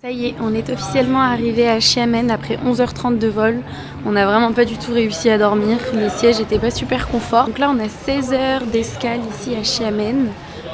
Ça y est, on est officiellement arrivé à Xiamen après 11h30 de vol. On n'a vraiment pas du tout réussi à dormir. Les sièges n'étaient pas super confort. Donc là, on a 16 heures d'escale ici à Xiamen.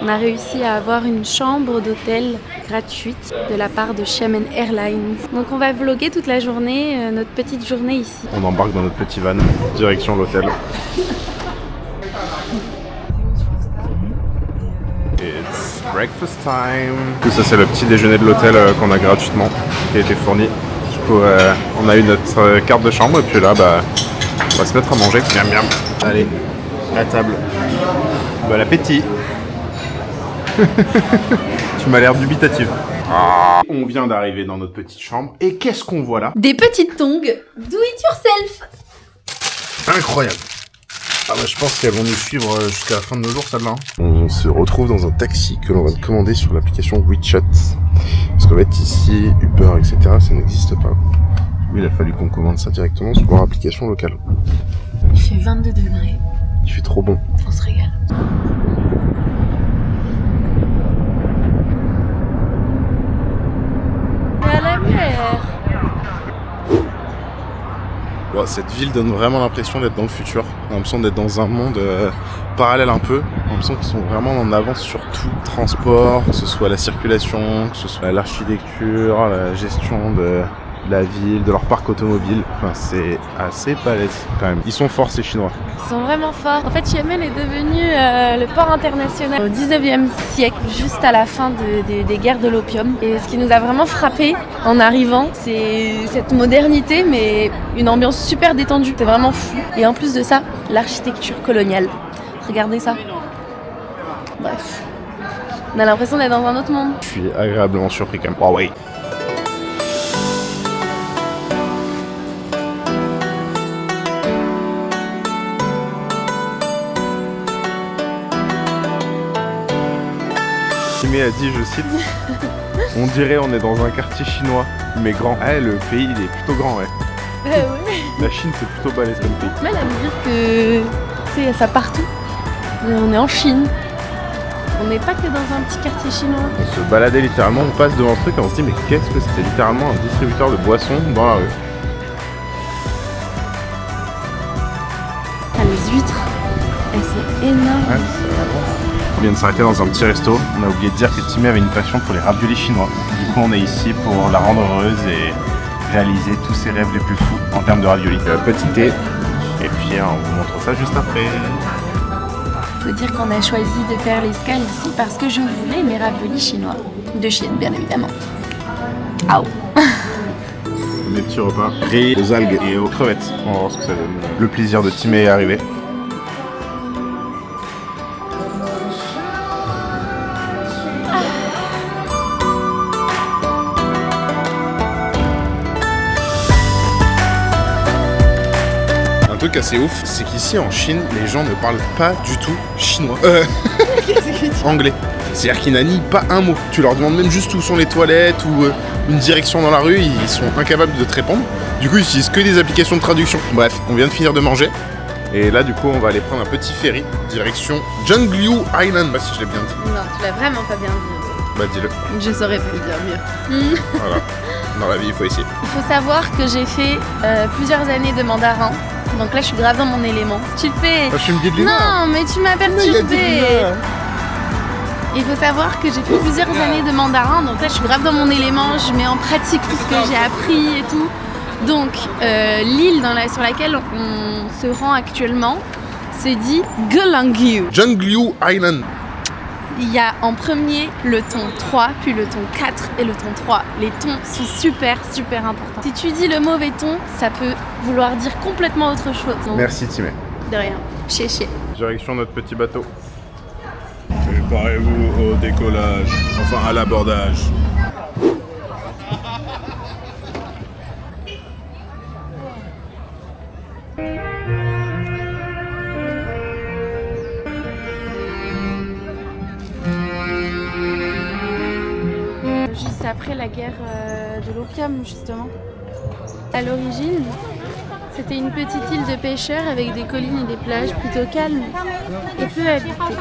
On a réussi à avoir une chambre d'hôtel gratuite de la part de Xiamen Airlines. Donc on va vlogger toute la journée, notre petite journée ici. On embarque dans notre petit van, direction l'hôtel. It's breakfast time. Tout ça c'est le petit déjeuner de l'hôtel qu'on a gratuitement, qui a été fourni. Du coup on a eu notre carte de chambre et puis là on va se mettre à manger. Miam miam. Allez, la table. Bon appétit. Tu m'as l'air dubitatif. On vient d'arriver dans notre petite chambre et qu'est-ce qu'on voit là? Des petites tongs, do it yourself. Incroyable. Ah bah je pense qu'elles vont nous suivre jusqu'à la fin de nos jours celle-là. On se retrouve dans un taxi que l'on va commander sur l'application WeChat. Parce qu'en fait ici, Uber, etc. ça n'existe pas. Il a fallu qu'on commande ça directement sur leur application locale. Il fait 22 degrés. Il fait trop bon. On se régale. À la mer. Bon, cette ville donne vraiment l'impression d'être dans le futur. On a l'impression d'être dans un monde parallèle un peu. On a l'impression qu'ils sont vraiment en avance sur tout. Transport, que ce soit la circulation, que ce soit l'architecture, la gestion de la ville, de leur parc automobile. Enfin, c'est assez balèze quand même. Ils sont forts ces Chinois. Ils sont vraiment forts. En fait, Xiamen est devenu le port international au 19e siècle, juste à la fin des guerres de l'opium. Et ce qui nous a vraiment frappé en arrivant, c'est cette modernité, mais une ambiance super détendue. C'est vraiment fou. Et en plus de ça, l'architecture coloniale. Regardez ça. Bref. On a l'impression d'être dans un autre monde. Je suis agréablement surpris quand même. Oh oui. Timé a dit, je cite, on dirait on est dans un quartier chinois, mais grand. Ah, le pays il est plutôt grand, ouais. Ouais. La Chine c'est plutôt balèze comme pays. Mal à me dire que tu sais, ça partout. On est en Chine. On n'est pas que dans un petit quartier chinois. On se baladait littéralement, on passe devant ce truc et on se dit mais qu'est-ce que c'est? Littéralement un distributeur de boissons dans la rue. Ah, les huîtres, c'est énorme. Ouais, on vient de s'arrêter dans un petit resto. On a oublié de dire que Timmy avait une passion pour les raviolis chinois. Du coup, on est ici pour la rendre heureuse et réaliser tous ses rêves les plus fous en termes de raviolis. Petit thé. Et puis, on vous montre ça juste après. Faut dire qu'on a choisi de faire l'escale ici parce que je voulais mes raviolis chinois. De Chine, bien évidemment. Aouh. Des petits repas. Riz, aux algues et aux crevettes. On va voir ce que ça donne. Le plaisir de Timmy est arrivé. Un truc assez ouf, c'est qu'ici en Chine, les gens ne parlent pas du tout chinois. Anglais. C'est-à-dire qu'ils n'annient pas un mot. Tu leur demandes même juste où sont les toilettes ou une direction dans la rue, ils sont incapables de te répondre. Du coup, ils utilisent que des applications de traduction. Bref, on vient de finir de manger. Et là, du coup, on va aller prendre un petit ferry, direction Zhongliu Island. Bah, si je l'ai bien dit. Non, tu l'as vraiment pas bien dit. Bah, dis-le. Je saurais pas le dire mieux. Voilà. Dans la vie, il faut essayer. Il faut savoir que j'ai fait plusieurs années de mandarin. Donc là, je suis grave dans mon élément. Tu le fais. Ah, je suis une guide Lina. Non, mais tu m'appelles Tulpé. Il faut savoir que j'ai fait plusieurs années de mandarin. Donc là, je suis grave dans mon élément. Je mets en pratique tout ce que j'ai appris et tout. Donc, l'île sur laquelle on se rend actuellement se dit Gelangyu. Zhongliu Island. Il y a en premier le ton 3, puis le ton 4 et le ton 3. Les tons sont super importants. Si tu dis le mauvais ton, ça peut vouloir dire complètement autre chose. Donc, Merci, Timé. de rien. Chéché. Direction notre petit bateau. Préparez-vous au décollage. Enfin, à l'abordage. Juste après la guerre de l'opium, justement. À l'origine, c'était une petite île de pêcheurs avec des collines et des plages plutôt calmes et peu habitées.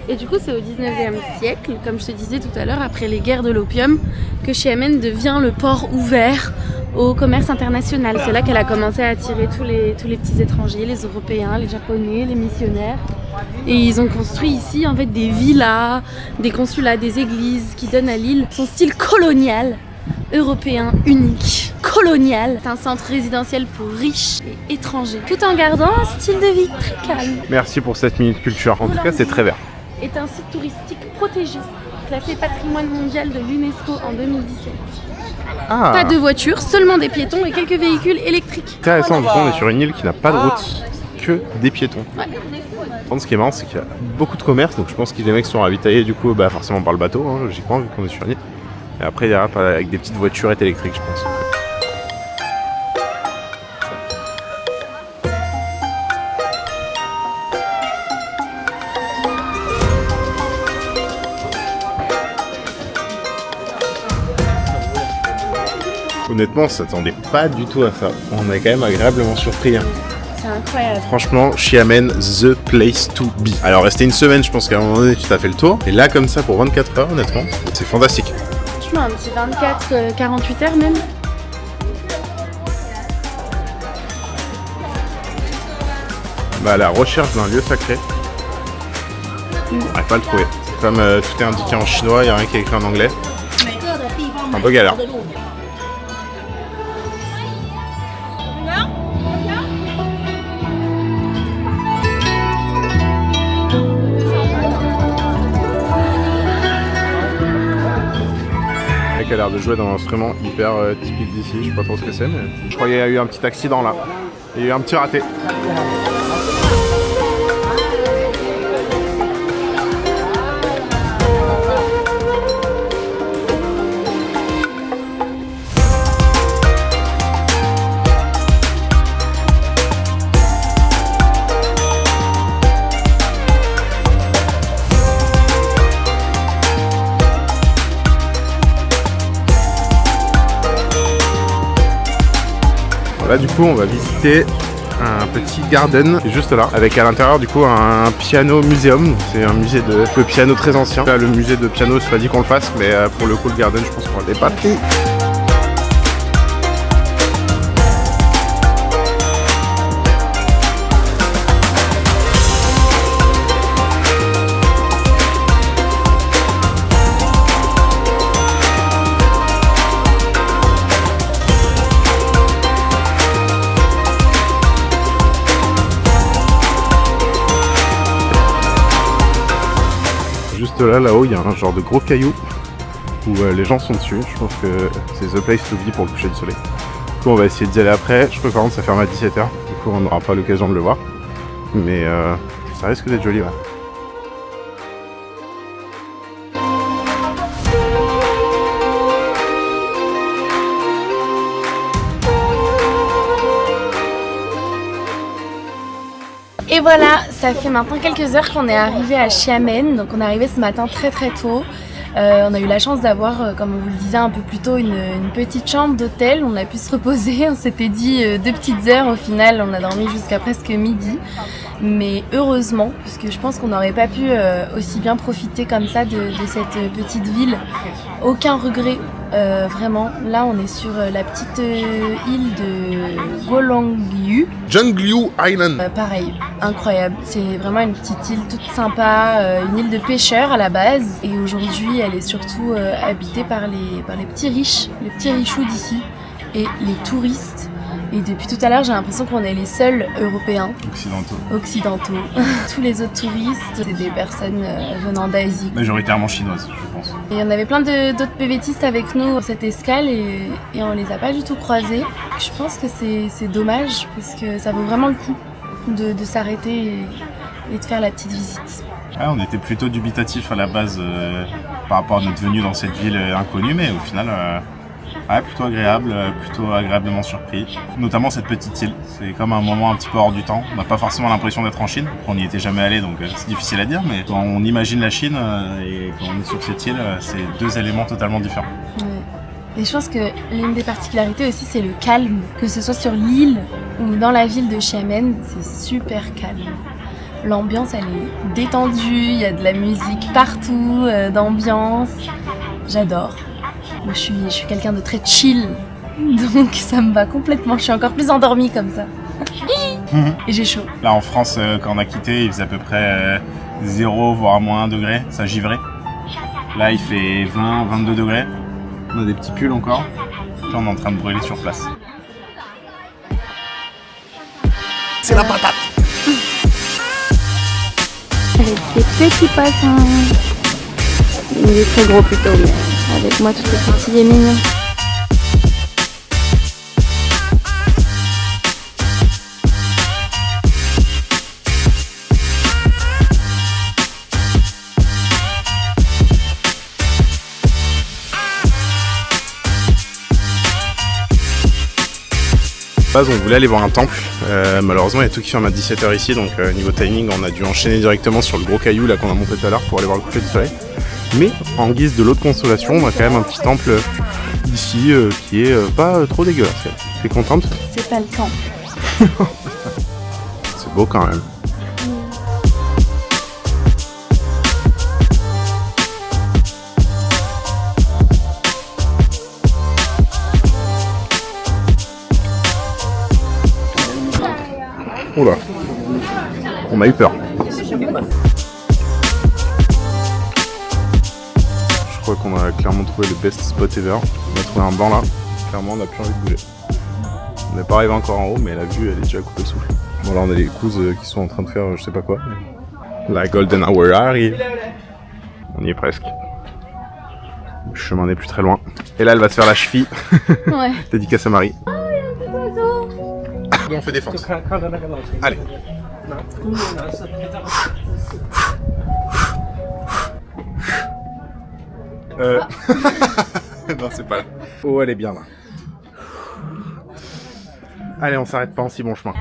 Et du coup, c'est au 19e siècle, comme je te disais tout à l'heure, après les guerres de l'opium, que Xiamen devient le port ouvert au commerce international. C'est là qu'elle a commencé à attirer tous les petits étrangers, les Européens, les Japonais, les missionnaires. Et ils ont construit ici en fait des villas, des consulats, des églises qui donnent à l'île son style colonial, européen, unique, colonial. C'est un centre résidentiel pour riches et étrangers, tout en gardant un style de vie très calme. Merci pour cette minute culture. En tout cas, c'est très vert. Est un site touristique protégé, classé patrimoine mondial de l'UNESCO en 2017. Ah, Pas de voitures, seulement des piétons et quelques véhicules électriques. intéressant. Du coup, on est sur une île qui n'a pas de route, que des piétons. Ouais. Par contre, ce qui est marrant, c'est qu'il y a beaucoup de commerce, donc je pense que les mecs sont ravitaillés du coup, forcément par le bateau, hein, logiquement, vu qu'on est sur une île. Et après, il y a avec des petites voiturettes électriques, je pense. Honnêtement, on s'attendait pas du tout à ça. On est quand même agréablement surpris. Hein. C'est incroyable. Franchement, Xiamen, the place to be. Alors, rester une semaine, je pense qu'à un moment donné, tu t'as fait le tour. Et là, comme ça, pour 24 heures, honnêtement, c'est fantastique. Franchement, un petit 24-48 heures même. La recherche d'un lieu sacré, on n'arrive pas à le trouver. Comme tout est indiqué en chinois, il n'y a rien qui est écrit en anglais. Un peu galère. Qui a l'air de jouer dans un instrument hyper typique d'ici, je sais pas trop ce que c'est, mais je crois qu'il y a eu un petit accident là. Il y a eu un petit raté. Là du coup on va visiter un petit garden juste là avec à l'intérieur du coup un piano muséum. C'est un musée de piano très ancien. Là le musée de piano c'est pas dit qu'on le fasse, mais pour le coup le garden je pense qu'on va l'épater. Juste là-haut, il y a un genre de gros caillou où les gens sont dessus. Je pense que c'est the place to be pour le coucher du soleil. Du coup, on va essayer d'y aller après. Je crois que par contre, ça ferme à 17h. Du coup, on n'aura pas l'occasion de le voir. Mais ça risque d'être joli, ouais. Et voilà, ça fait maintenant quelques heures qu'on est arrivé à Xiamen. Donc on est arrivé ce matin très tôt. On a eu la chance d'avoir, comme on vous le disait un peu plus tôt, une petite chambre d'hôtel. On a pu se reposer, on s'était dit 2 petites heures. Au final, on a dormi jusqu'à presque midi. Mais heureusement, puisque je pense qu'on n'aurait pas pu aussi bien profiter comme ça de cette petite ville. Aucun regret, vraiment. Là, on est sur la petite île de Golongyu. Zhongliu Island. Pareil, incroyable. C'est vraiment une petite île toute sympa, une île de pêcheurs à la base. Et aujourd'hui, elle est surtout habitée par les petits riches, les petits richoux d'ici et les touristes. Et depuis tout à l'heure, j'ai l'impression qu'on est les seuls Européens occidentaux. Tous les autres touristes, c'est des personnes venant d'Asie. Majoritairement chinoises, je pense. Et on avait plein d'autres PVTistes avec nous pour cette escale et on les a pas du tout croisés. Je pense que c'est dommage parce que ça vaut vraiment le coup de s'arrêter et de faire la petite visite. Ouais, on était plutôt dubitatifs à la base par rapport à notre venue dans cette ville inconnue, mais au final... Ouais, plutôt agréable, plutôt agréablement surpris. Notamment cette petite île. C'est comme un moment un petit peu hors du temps. On n'a pas forcément l'impression d'être en Chine. On n'y était jamais allé, donc c'est difficile à dire. Mais quand on imagine la Chine et quand on est sur cette île, c'est 2 éléments totalement différents. Ouais. Et je pense que l'une des particularités aussi, c'est le calme. Que ce soit sur l'île ou dans la ville de Xiamen, c'est super calme. L'ambiance, elle est détendue, il y a de la musique partout, d'ambiance. J'adore. Moi, je suis quelqu'un de très chill, donc ça me va complètement. Je suis encore plus endormie comme ça. Et j'ai chaud. Là en France, quand on a quitté, il faisait à peu près 0 voire moins 1 degré, ça givrait. Là il fait 20, 22 degrés. On a des petits pulls encore. Là on est en train de brûler sur place. C'est la patate. Avec des petits poissons. Il est très gros plutôt, mais avec moi tout est petit et mignon. On voulait aller voir un temple, malheureusement il y a tout qui ferme à 17h ici, donc niveau timing on a dû enchaîner directement sur le gros caillou là qu'on a monté tout à l'heure pour aller voir le coucher du soleil. Mais en guise de l'eau de consolation, on a quand même un petit temple ici qui est pas trop dégueulasse. T'es contente? C'est pas le temps. C'est beau quand même. Oula, on a eu peur. Je crois qu'on a clairement trouvé le best spot ever. On a trouvé un banc là, clairement on n'a plus envie de bouger. On n'est pas arrivé encore en haut, mais la vue elle est déjà coupée souffle. Bon là on a les cousses qui sont en train de faire je sais pas quoi. La golden hour arrive. On y est presque. Le chemin n'est plus très loin. Et là elle va se faire la cheville. Ouais. Dédicace à Marie. On fait défense. Allez. Non, c'est pas là. Oh, elle est bien là. Allez, on s'arrête pas en si bon chemin.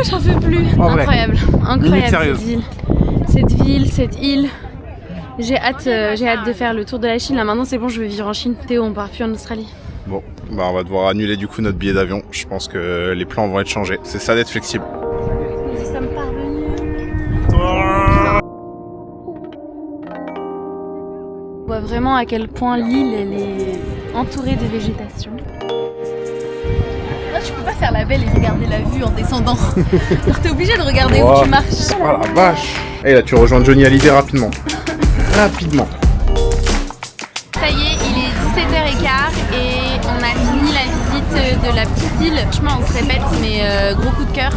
J'en peux plus. En vrai. Incroyable. Limite Incroyable sérieuse. cette île. J'ai hâte de faire le tour de la Chine. Là maintenant c'est bon, je vais vivre en Chine. Théo, on part plus en Australie. Bon, bah on va devoir annuler du coup notre billet d'avion. Je pense que les plans vont être changés. C'est ça d'être flexible. Nous y sommes parvenus. On voit vraiment à quel point l'île elle est entourée de végétation. Là, tu peux pas faire la belle et regarder la vue en descendant. Alors t'es obligé de regarder où tu marches. Oh la vache. Et là tu rejoins Johnny Hallyday rapidement. Rapidement. Ça y est, il est 17h15 et on a fini la visite de la petite île. Franchement, on se répète, mais gros coup de cœur.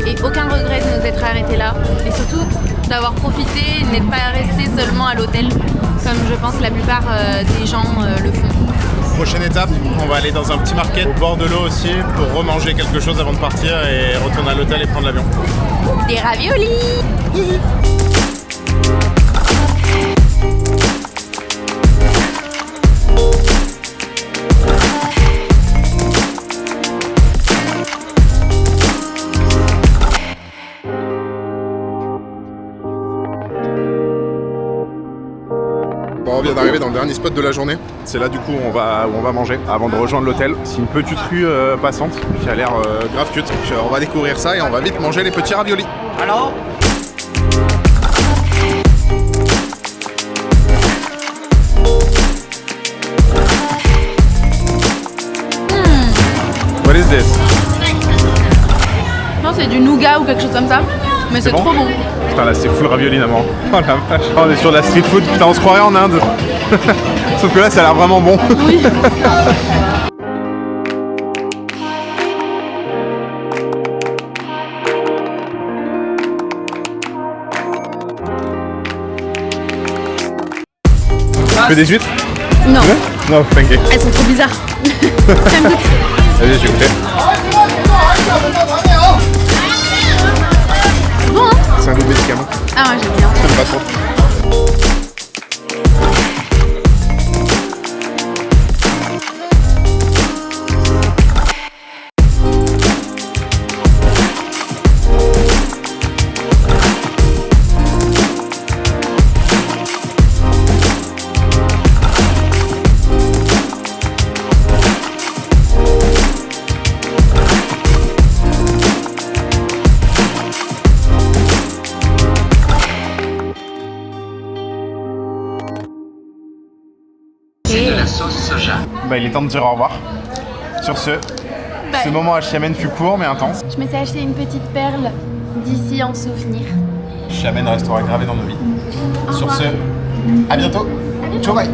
Et aucun regret de nous être arrêtés là. Et surtout, d'avoir profité et de n'être pas resté seulement à l'hôtel, comme je pense la plupart des gens le font. Prochaine étape, on va aller dans un petit market au bord de l'eau aussi pour remanger quelque chose avant de partir et retourner à l'hôtel et prendre l'avion. Des raviolis. Bon, on vient d'arriver dans le dernier spot de la journée. C'est là du coup où on va manger avant de rejoindre l'hôtel. C'est une petite rue passante qui a l'air grave cute. On va découvrir ça et on va vite manger les petits raviolis. Alors What is this? Non, c'est du nougat ou quelque chose comme ça, mais c'est bon trop bon. Putain là c'est full ravioli d'abord. Oh la vache. Oh, on est sur de la street food, putain on se croirait en Inde. Sauf que là ça a l'air vraiment bon. Oui. Tu fais des huîtres? Non, Ouais. Non, t'inquiète. elles sont trop bizarres. Vas-y, je vais goûter. Bon, hein? C'est un goût médicament. Ah ouais, j'aime bien. J'aime pas trop. sauce soja. Bah, il est temps de dire au revoir. Sur ce, ce moment à Xiamen fut court mais intense. Je me suis acheté une petite perle d'ici en souvenir. Xiamen restera gravé dans nos vies. Sur ce, à bientôt. Ciao, bye.